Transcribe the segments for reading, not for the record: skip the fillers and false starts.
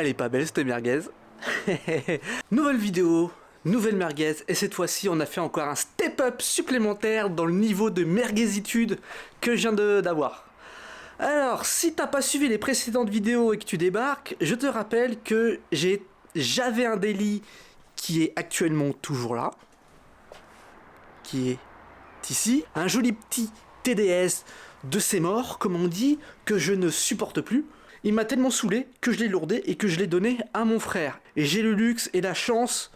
Elle est pas belle cette merguez. Nouvelle vidéo, nouvelle merguez, et cette fois-ci on a fait encore un step-up supplémentaire dans le niveau de merguezitude que je viens d'avoir. Alors, si t'as pas suivi les précédentes vidéos et que tu débarques, je te rappelle que j'avais un daily qui est actuellement toujours là, qui est ici, un joli petit TDS de ses morts, comme on dit, que je ne supporte plus. Il m'a tellement saoulé que je l'ai lourdé et que je l'ai donné à mon frère. Et j'ai le luxe et la chance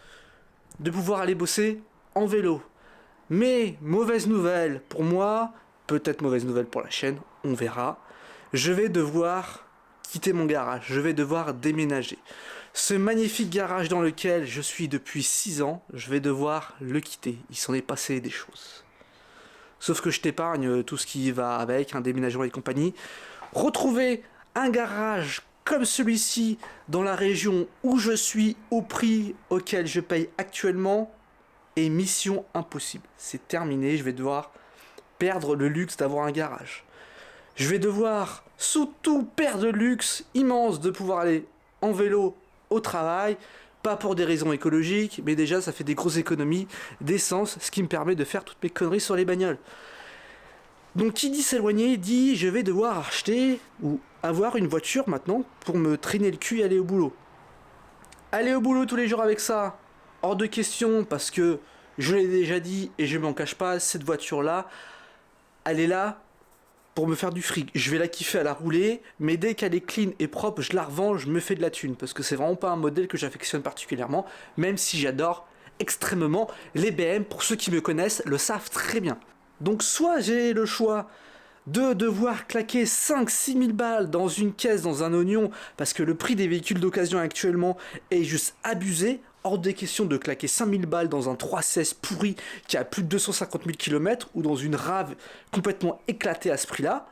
de pouvoir aller bosser en vélo. Mais mauvaise nouvelle pour moi, peut-être mauvaise nouvelle pour la chaîne, on verra. Je vais devoir quitter mon garage, je vais devoir déménager. Ce magnifique garage dans lequel je suis depuis 6 ans, je vais devoir le quitter. Il s'en est passé des choses. Sauf que je t'épargne tout ce qui va avec, un déménagement et compagnie. Retrouver un garage comme celui-ci dans la région où je suis au prix auquel je paye actuellement est mission impossible. C'est terminé, je vais devoir perdre le luxe d'avoir un garage. Je vais devoir surtout perdre le luxe immense de pouvoir aller en vélo au travail, pas pour des raisons écologiques, mais déjà ça fait des grosses économies d'essence, ce qui me permet de faire toutes mes conneries sur les bagnoles. Donc qui dit s'éloigner, dit je vais devoir acheter ou avoir une voiture maintenant pour me traîner le cul et aller au boulot. Aller au boulot tous les jours avec ça, hors de question, parce que je l'ai déjà dit et je m'en cache pas, cette voiture-là, elle est là pour me faire du fric. Je vais la kiffer à la rouler, mais dès qu'elle est clean et propre, je la revends, je me fais de la thune, parce que c'est vraiment pas un modèle que j'affectionne particulièrement, même si j'adore extrêmement les BM, pour ceux qui me connaissent le savent très bien. Donc soit j'ai le choix de devoir claquer 5-6 000 balles dans une caisse, dans un oignon, parce que le prix des véhicules d'occasion actuellement est juste abusé, hors des questions de claquer 5 000 balles dans un 316 pourri qui a plus de 250 000 km, ou dans une rave complètement éclatée à ce prix-là.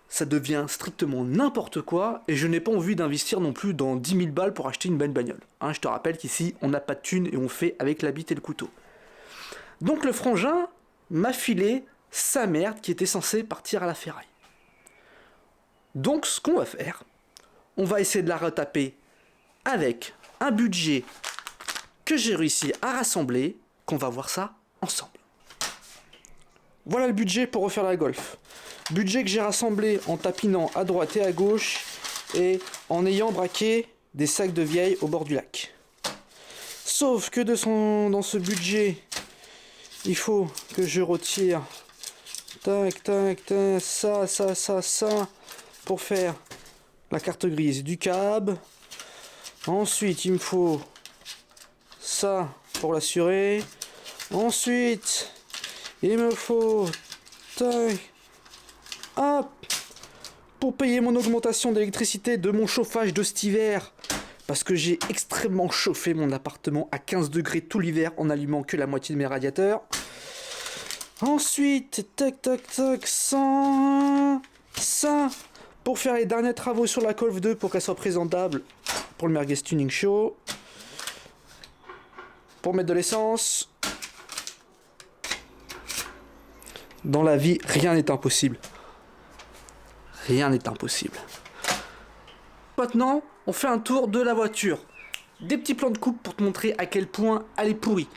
Ça devient strictement n'importe quoi, et je n'ai pas envie d'investir non plus dans 10 000 balles pour acheter une bonne bagnole. Hein, je te rappelle qu'ici, on n'a pas de thune et on fait avec la bite et le couteau. Donc le frangin m'a filé sa merde qui était censée partir à la ferraille. Donc ce qu'on va faire, on va essayer de la retaper avec un budget que j'ai réussi à rassembler, qu'on va voir ça ensemble. Voilà le budget pour refaire la Golf. Budget que j'ai rassemblé en tapinant à droite et à gauche et en ayant braqué des sacs de vieilles au bord du lac. Sauf que dans ce budget, il faut que je retire tac, tac, tac, ça, pour faire la carte grise du cab. Ensuite, il me faut ça pour l'assurer. Ensuite, il me faut tac, hop, pour payer mon augmentation d'électricité de mon chauffage de cet hiver. Parce que j'ai extrêmement chauffé mon appartement à 15 degrés tout l'hiver en allumant que la moitié de mes radiateurs. Ensuite, tac, tac, tac, ça, pour faire les derniers travaux sur la Golf 2 pour qu'elle soit présentable pour le Merguez Tuning Show. Pour mettre de l'essence. Dans la vie, rien n'est impossible. Rien n'est impossible. Maintenant, on fait un tour de la voiture. Des petits plans de coupe pour te montrer à quel point elle est pourrie.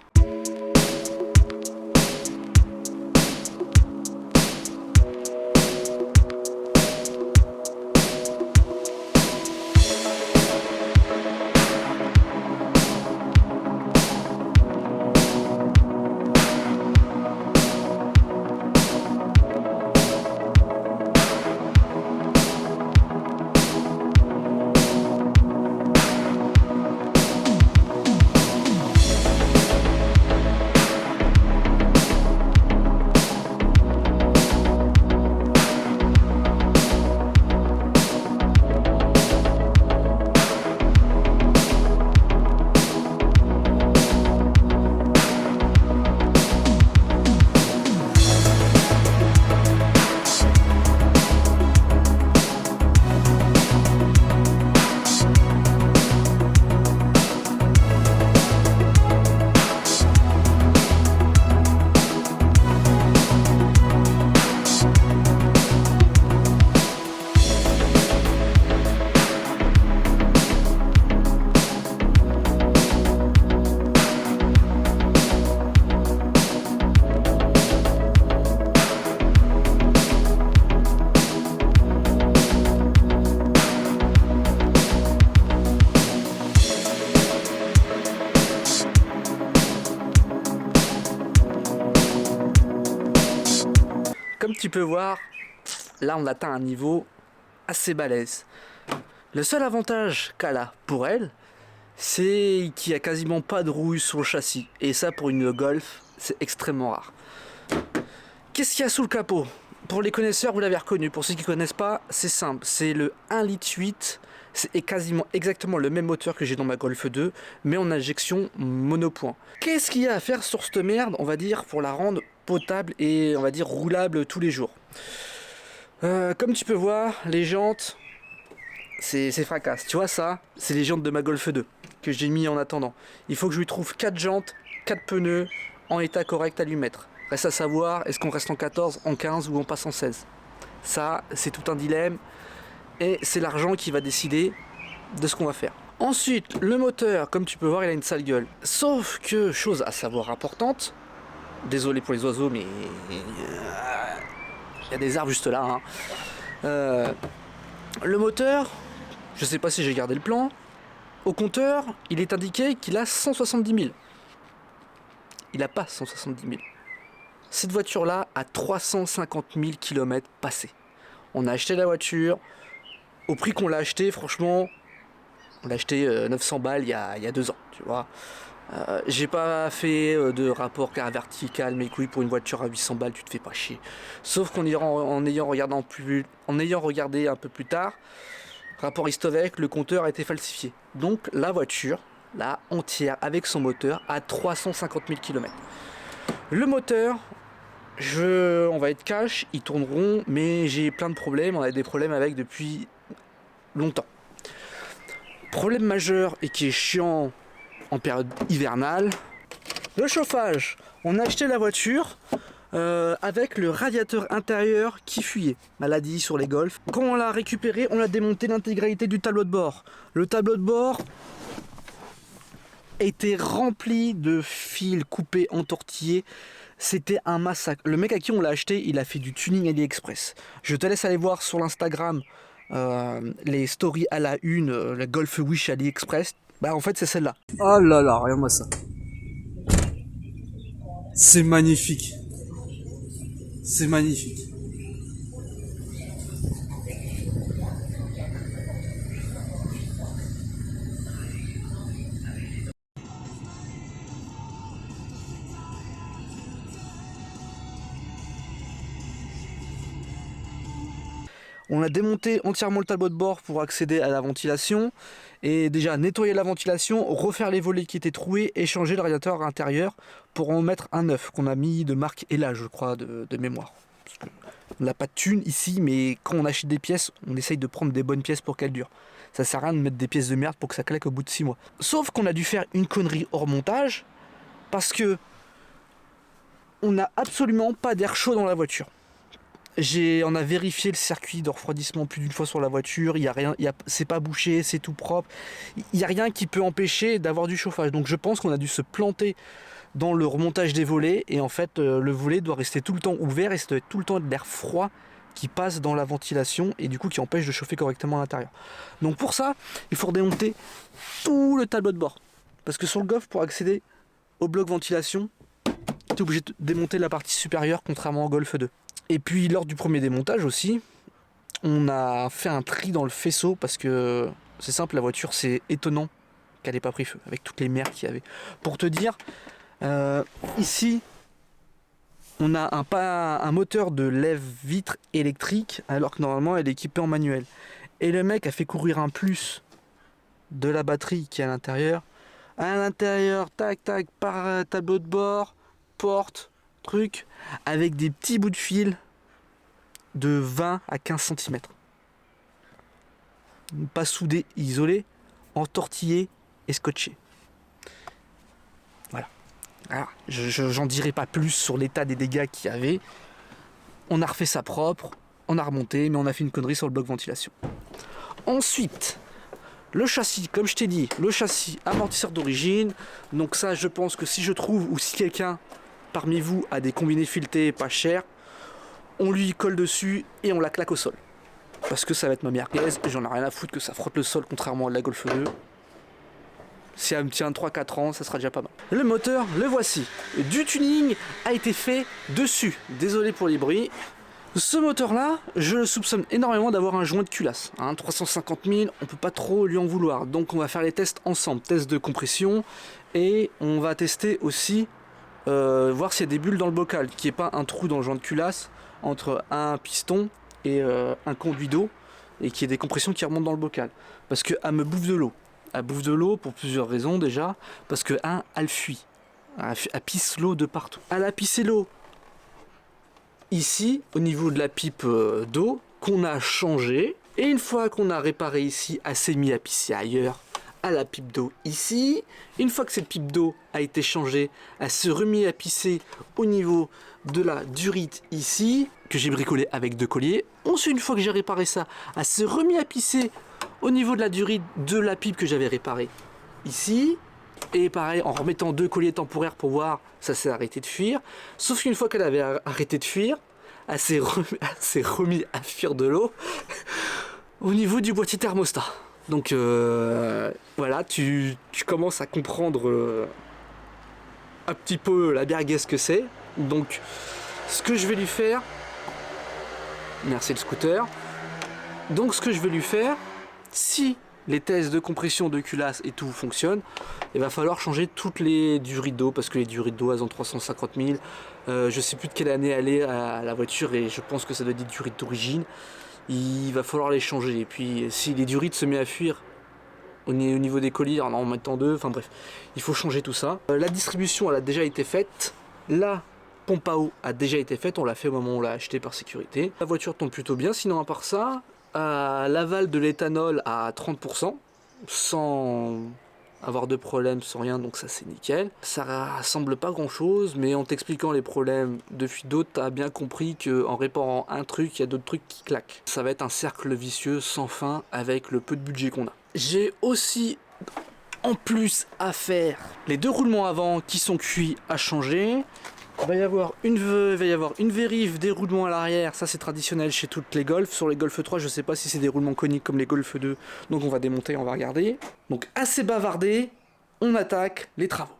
tu peux voir, là on atteint un niveau assez balèze. Le seul avantage qu'elle a pour elle, c'est qu'il n'y a quasiment pas de rouille sur le châssis. Et ça, pour une Golf, c'est extrêmement rare. Qu'est-ce qu'il y a sous le capot? Pour les connaisseurs, vous l'avez reconnu. Pour ceux qui ne connaissent pas, c'est simple. C'est le 1,8 litre. C'est quasiment exactement le même moteur que j'ai dans ma Golf 2, mais en injection monopoint. Qu'est-ce qu'il y a à faire sur cette merde, on va dire, pour la rendre potable et, on va dire, roulable tous les jours? Comme tu peux voir, les jantes, c'est fracasse. Tu vois ça? C'est les jantes de ma Golf 2 que j'ai mis en attendant. Il faut que je lui trouve 4 jantes, 4 pneus en état correct à lui mettre. Reste à savoir, est-ce qu'on reste en 14, en 15 ou on passe en 16? Ça, c'est tout un dilemme. Et c'est l'argent qui va décider de ce qu'on va faire. Ensuite, le moteur, comme tu peux voir, il a une sale gueule. Sauf que, chose à savoir importante, désolé pour les oiseaux, mais il y a des arbres juste là. Hein. Le moteur, je sais pas si j'ai gardé le plan, au compteur, il est indiqué qu'il a 170 000. Il n'a pas 170 000. Cette voiture-là a 350 000 km passés. On a acheté la voiture. Au prix qu'on l'a acheté, franchement, on l'a acheté 900 balles il y a 2 ans, tu vois. J'ai pas fait de rapport car vertical, mes couilles, pour une voiture à 800 balles, tu te fais pas chier. Sauf qu'en ayant regardé un peu plus tard, rapport Istovec, le compteur a été falsifié. Donc la voiture, là, entière, avec son moteur, a 350 000 km. Le moteur, on va être cash, ils tourneront, mais j'ai plein de problèmes, on a des problèmes avec depuis longtemps. Problème majeur et qui est chiant en période hivernale, le chauffage. On a acheté la voiture avec le radiateur intérieur qui fuyait. Maladie sur les Golf. Quand on l'a récupéré, on a démonté l'intégralité du tableau de bord. Le tableau de bord était rempli de fils coupés, entortillés. C'était un massacre. Le mec à qui on l'a acheté, il a fait du tuning AliExpress. Je te laisse aller voir sur l'Instagram les stories à la une, la Golf Wish AliExpress. Bah en fait c'est celle-là. Oh là là, regarde-moi ça. C'est magnifique. C'est magnifique. On a démonté entièrement le tableau de bord pour accéder à la ventilation. Et déjà nettoyer la ventilation, refaire les volets qui étaient troués et changer le radiateur intérieur pour en mettre un neuf qu'on a mis de marque Ella, je crois, de mémoire. Parce que on n'a pas de thune ici, mais quand on achète des pièces, on essaye de prendre des bonnes pièces pour qu'elles durent. Ça sert à rien de mettre des pièces de merde pour que ça claque au bout de 6 mois. Sauf qu'on a dû faire une connerie hors montage parce que on n'a absolument pas d'air chaud dans la voiture. On a vérifié le circuit de refroidissement plus d'une fois sur la voiture, c'est pas bouché, c'est tout propre. Il n'y a rien qui peut empêcher d'avoir du chauffage. Donc je pense qu'on a dû se planter dans le remontage des volets et en fait le volet doit rester tout le temps ouvert et ça doit être tout le temps de l'air froid qui passe dans la ventilation et du coup qui empêche de chauffer correctement à l'intérieur. Donc pour ça, il faut redémonter tout le tableau de bord. Parce que sur le Golf, pour accéder au bloc ventilation, tu es obligé de démonter la partie supérieure contrairement au Golf 2. Et puis lors du premier démontage aussi, on a fait un tri dans le faisceau parce que c'est simple, la voiture c'est étonnant qu'elle n'ait pas pris feu avec toutes les merdes qu'il y avait. Pour te dire, ici on a un moteur de lève-vitre électrique alors que normalement elle est équipée en manuel. Et le mec a fait courir un plus de la batterie qui est à l'intérieur. À l'intérieur, tac tac, par tableau de bord, porte, truc, avec des petits bouts de fil de 20 à 15 cm. Pas soudés, isolés, entortillés et scotchés. Voilà. Alors, j'en dirai pas plus sur l'état des dégâts qu'il y avait. On a refait ça propre, on a remonté, mais on a fait une connerie sur le bloc ventilation. Ensuite, le châssis, comme je t'ai dit, le châssis amortisseur d'origine. Donc ça, je pense que si je trouve ou si quelqu'un parmi vous a des combinés filetés pas chers, on lui colle dessus et on la claque au sol. Parce que ça va être ma merguez et j'en ai rien à foutre que ça frotte le sol contrairement à la Golf 2. Si elle me tient 3-4 ans, ça sera déjà pas mal. Le moteur, le voici. Du tuning a été fait dessus. Désolé pour les bruits. Ce moteur là, je le soupçonne énormément d'avoir un joint de culasse, 350 000, on peut pas trop lui en vouloir, donc on va faire les tests ensemble, test de compression, et on va tester aussi, voir s'il y a des bulles dans le bocal, qu'il n'y ait pas un trou dans le joint de culasse entre un piston et un conduit d'eau, et qu'il y ait des compressions qui remontent dans le bocal, parce qu'elle me bouffe de l'eau. Elle bouffe de l'eau pour plusieurs raisons déjà, parce que elle fuit, elle pisse l'eau de partout. Elle a pissé l'eau ici, au niveau de la pipe d'eau, qu'on a changé, et une fois qu'on a réparé ici, elle s'est mise à pisser ailleurs, à la pipe d'eau ici. Une fois que cette pipe d'eau a été changée, elle se remise à pisser au niveau de la durite ici, que j'ai bricolé avec 2 colliers. Ensuite, une fois que j'ai réparé ça, elle se remise à pisser au niveau de la durite de la pipe que j'avais réparée ici. Et pareil, en remettant 2 colliers temporaires pour voir, ça s'est arrêté de fuir. Sauf qu'une fois qu'elle avait arrêté de fuir, elle s'est remis à fuir de l'eau au niveau du boîtier thermostat. Donc voilà, tu commences à comprendre un petit peu la merguez que c'est. Donc ce que je vais lui faire, merci le scooter. Donc ce que je vais lui faire, si les tests de compression de culasse et tout fonctionnent, il va falloir changer toutes les durites d'eau, parce que les durites d'eau elles ont 350 000. Je sais plus de quelle année elle est à la voiture, et je pense que ça doit être des durites d'origine. Il va falloir les changer, et puis si les durites se met à fuir au niveau des colliers en mettant 2, enfin bref, il faut changer tout ça. La distribution elle a déjà été faite, la pompe à eau a déjà été faite, on l'a fait au moment où on l'a acheté par sécurité. La voiture tourne plutôt bien, sinon à part ça, l'aval de l'éthanol à 30%, sans avoir de problème, sans rien, donc ça c'est nickel. Ça rassemble pas grand chose, mais en t'expliquant les problèmes de fuite d'eau, t'as bien compris qu'en réparant un truc, il y a d'autres trucs qui claquent. Ça va être un cercle vicieux sans fin avec le peu de budget qu'on a. J'ai aussi en plus à faire les 2 roulements avant qui sont cuits à changer. Il va y avoir une vérif des roulements à l'arrière, ça c'est traditionnel chez toutes les Golf. Sur les Golf 3, je sais pas si c'est des roulements coniques comme les Golf 2, donc on va démonter, on va regarder. Donc assez bavardé, on attaque les travaux.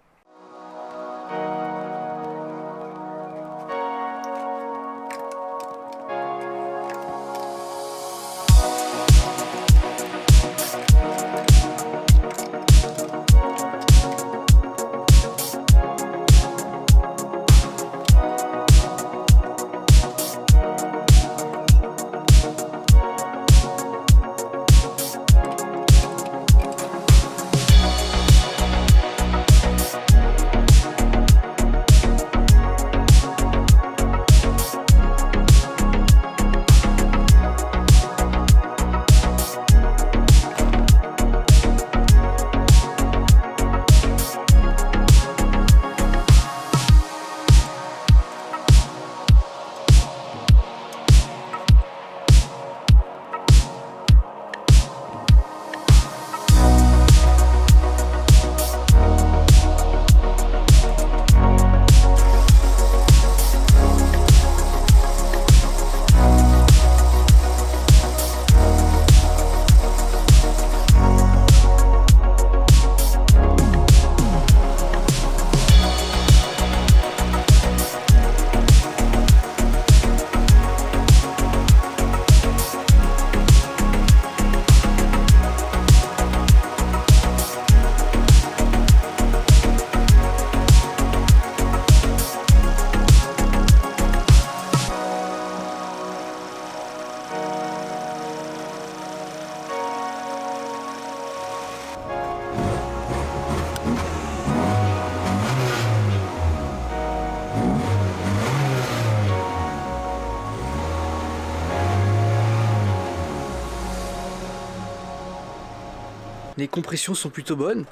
Les compressions sont plutôt bonnes.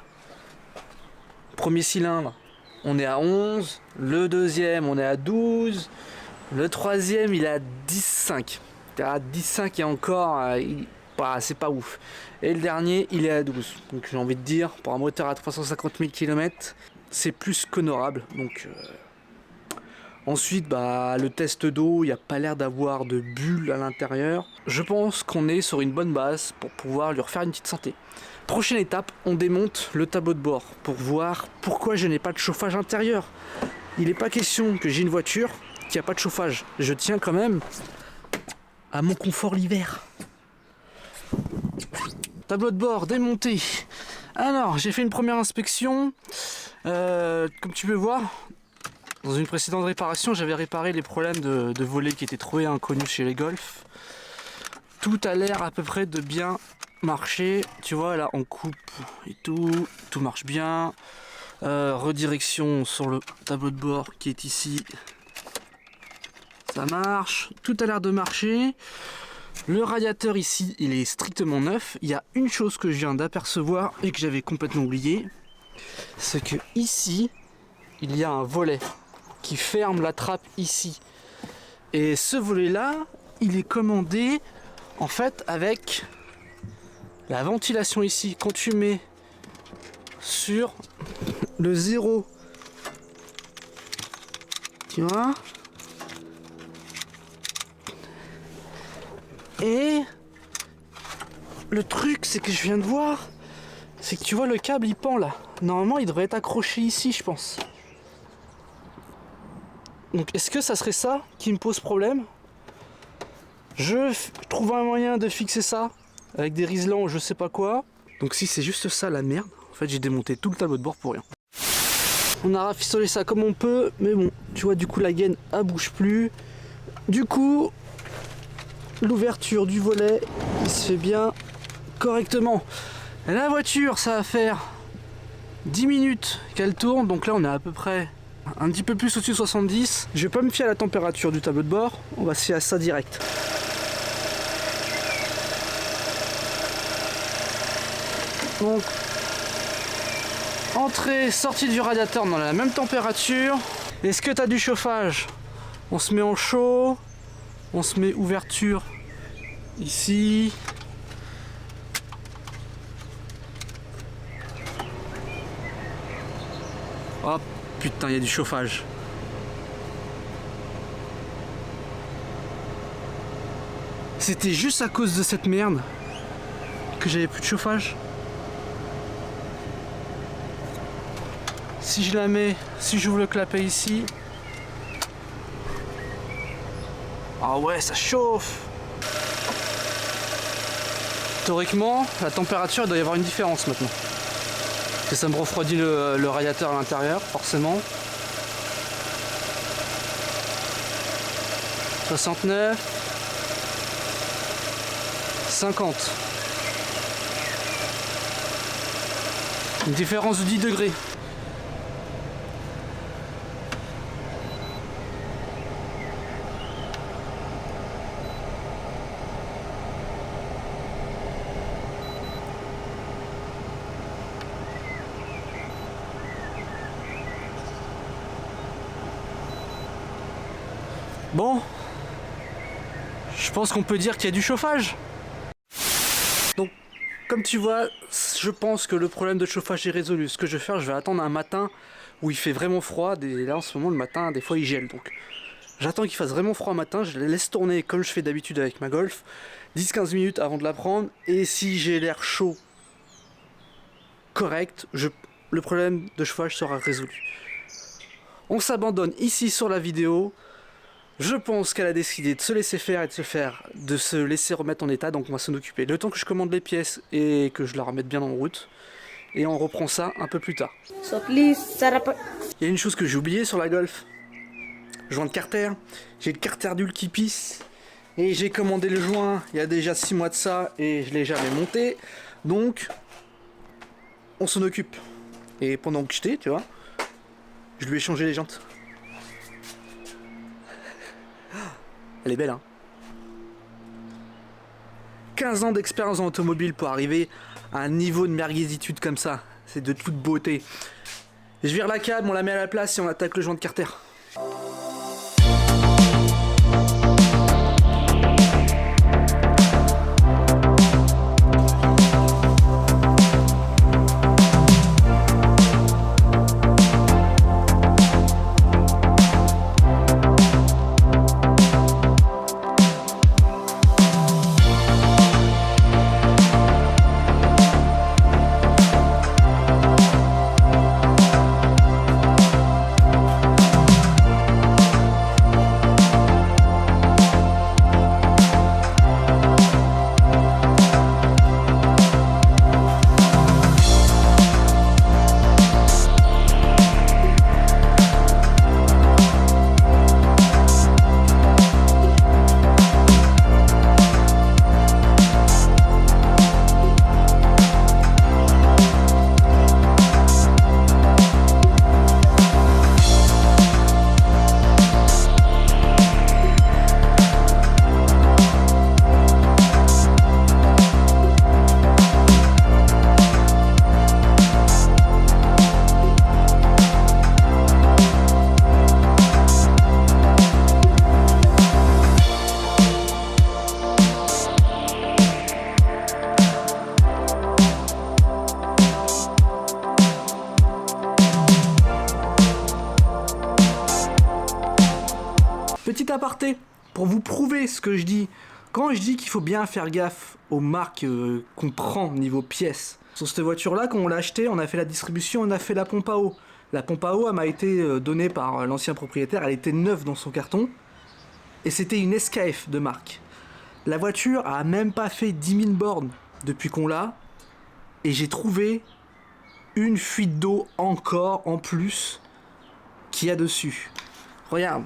Premier cylindre, on est à 11. Le deuxième, on est à 12. Le troisième, il est à 10,5. À 10,5 et encore, c'est pas ouf. Et le dernier, il est à 12. Donc j'ai envie de dire, pour un moteur à 350 000 km, c'est plus qu'honorable. Donc ensuite, le test d'eau, il n'y a pas l'air d'avoir de bulles à l'intérieur. Je pense qu'on est sur une bonne base pour pouvoir lui refaire une petite santé. Prochaine étape, on démonte le tableau de bord pour voir pourquoi je n'ai pas de chauffage intérieur. Il n'est pas question que j'ai une voiture qui n'a pas de chauffage. Je tiens quand même à mon confort l'hiver. Tableau de bord démonté. Alors, j'ai fait une première inspection. Comme tu peux voir, dans une précédente réparation, j'avais réparé les problèmes de volets qui étaient trouvés inconnus chez les Golf. Tout a l'air à peu près de bien marcher. Tu vois, là, on coupe et tout marche bien. Redirection sur le tableau de bord qui est ici. Ça marche. Tout a l'air de marcher. Le radiateur ici, il est strictement neuf. Il y a une chose que je viens d'apercevoir et que j'avais complètement oublié. C'est que ici, il y a un volet qui ferme la trappe ici. Et ce volet-là, il est commandé en fait avec la ventilation ici. Quand tu mets sur le 0, tu vois, et le truc c'est que je viens de voir, c'est que tu vois le câble il pend là. Normalement il devrait être accroché ici je pense. Donc est-ce que ça serait ça qui me pose problème? Je trouve un moyen de fixer ça avec des riselants ou je sais pas quoi. Donc si c'est juste ça la merde, en fait j'ai démonté tout le tableau de bord pour rien. On a rafistolé ça comme on peut, mais bon, tu vois du coup la gaine elle bouge plus. Du coup, l'ouverture du volet, il se fait bien correctement. Et la voiture, ça va faire 10 minutes qu'elle tourne, donc là on est à peu près un petit peu plus au-dessus de 70. Je vais pas me fier à la température du tableau de bord, on va se fier à ça direct. Donc, entrée, sortie du radiateur dans la même température. Est-ce que tu as du chauffage? On se met en chaud, on se met ouverture ici. Oh putain, il y a du chauffage. C'était juste à cause de cette merde que j'avais plus de chauffage. Si je la mets, si j'ouvre le clapet ici. Ah ouais, ça chauffe. Théoriquement, la température, il doit y avoir une différence maintenant. Parce que ça me refroidit le radiateur à l'intérieur, forcément. 69. 50. Une différence de 10 degrés. Bon, je pense qu'on peut dire qu'il y a du chauffage. Donc, comme tu vois, je pense que le problème de chauffage est résolu. Ce que je vais faire, je vais attendre un matin où il fait vraiment froid. Et là, en ce moment, le matin, des fois, il gèle. Donc, j'attends qu'il fasse vraiment froid matin. Je les laisse tourner comme je fais d'habitude avec ma Golf. 10-15 minutes avant de la prendre. Et si j'ai l'air chaud correct, le problème de chauffage sera résolu. On s'abandonne ici sur la vidéo. Je pense qu'elle a décidé de se laisser faire et de se laisser remettre en état, donc on va s'en occuper. Le temps que je commande les pièces et que je la remette bien en route. Et on reprend ça un peu plus tard. Il y a une chose que j'ai oubliée sur la Golf. Joint de carter. J'ai le carter d'huile qui pisse. Et j'ai commandé le joint il y a déjà 6 mois de ça et je l'ai jamais monté. Donc, on s'en occupe. Et pendant que j'étais, tu vois, je lui ai changé les jantes. Elle est belle, hein. 15 ans d'expérience en automobile pour arriver à un niveau de merguezitude comme ça. C'est de toute beauté. Je vire la câble, on la met à la place et on attaque le joint de carter. petit aparté, pour vous prouver ce que je dis. Quand je dis qu'il faut bien faire gaffe aux marques qu'on prend niveau pièces. Sur cette voiture-là, quand on l'a achetée, on a fait la distribution, on a fait la pompe à eau. La pompe à eau, elle m'a été donnée par l'ancien propriétaire, elle était neuve dans son carton. Et c'était une SKF de marque. La voiture a même pas fait 10 000 bornes depuis qu'on l'a. Et j'ai trouvé une fuite d'eau encore en plus qu'il y a dessus. Regarde.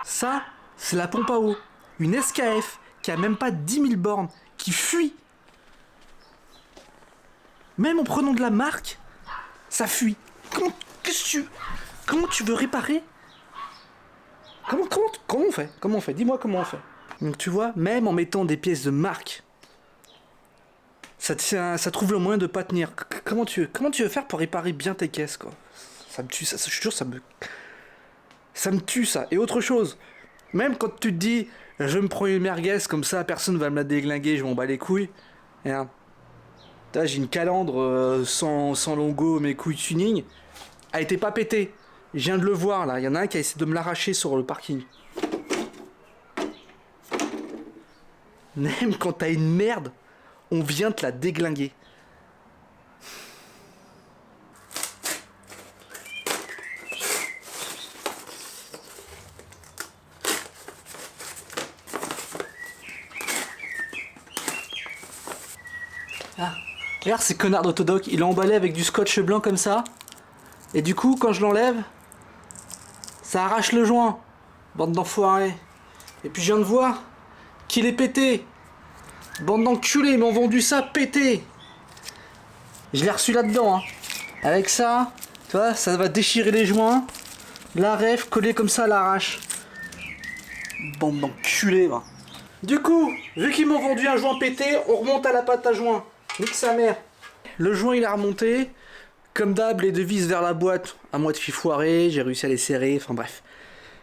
Ça, c'est la pompe à eau. Une SKF qui a même pas 10 000 bornes, qui fuit. Même en prenant de la marque, ça fuit. Comment tu veux réparer? Comment on fait? Comment on fait? Dis-moi comment on fait. Donc tu vois, même en mettant des pièces de marque, ça trouve le moyen de pas tenir. Comment tu veux faire pour réparer bien tes caisses, quoi? Ça me tue, ça, je te jure, ça me tue, ça. Et autre chose, même quand tu te dis, je me prends une merguez, comme ça, personne va me la déglinguer, je m'en bats les couilles. Regarde. Là, j'ai une calandre sans logo, mes couilles tuning. Elle était pas pétée. Je viens de le voir, là. Il y en a un qui a essayé de me l'arracher sur le parking. Même quand t'as une merde, on vient te la déglinguer. Ah, regarde ces connards d'autodoc, il l'a emballé avec du scotch blanc comme ça. Et du coup, quand je l'enlève, ça arrache le joint. Bande d'enfoirés. Et puis je viens de voir qu'il est pété. Bande d'enculés, ils m'ont vendu ça pété. Je l'ai reçu là-dedans. Hein. Avec ça, tu vois, ça va déchirer les joints. La ref collée comme ça à l'arrache. Bande d'enculés, va. Du coup, vu qu'ils m'ont vendu un joint pété, on remonte à la pâte à joint. Nique sa mère. Le joint il a remonté. Comme d'hab, les devises vers la boîte, à moitié foirées, j'ai réussi à les serrer, enfin bref.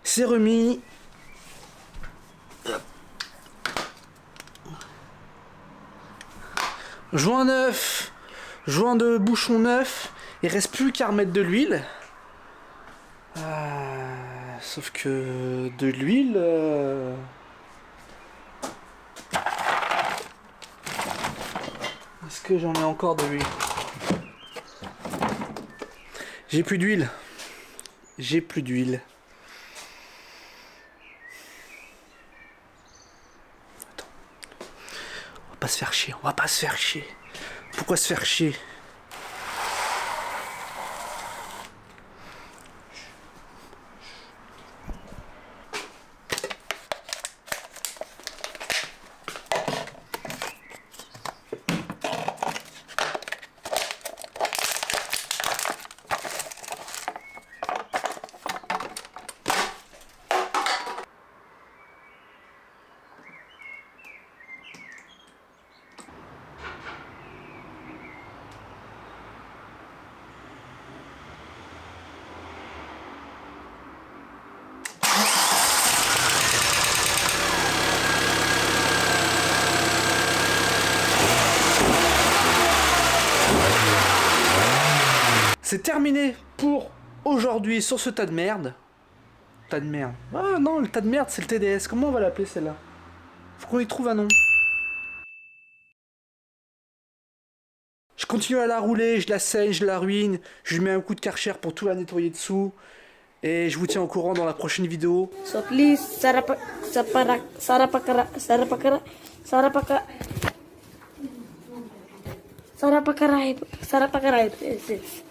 C'est remis. Joint neuf, joint de bouchon neuf, il reste plus qu'à remettre de l'huile. Sauf que de l'huile... Est-ce que j'en ai encore de l'huile? J'ai plus d'huile. J'ai plus d'huile. Attends. On va pas se faire chier. On va pas se faire chier. Pourquoi se faire chier? C'est terminé pour aujourd'hui sur ce tas de merde. Tas de merde. Ah non, le tas de merde, c'est le TDS. Comment on va l'appeler celle-là? Faut qu'on y trouve un nom. Je continue à la rouler, je la saigne, je la ruine. Je lui mets un coup de Karcher pour tout la nettoyer dessous. Et je vous tiens au courant dans la prochaine vidéo. So please, Sarapakarai. Yes.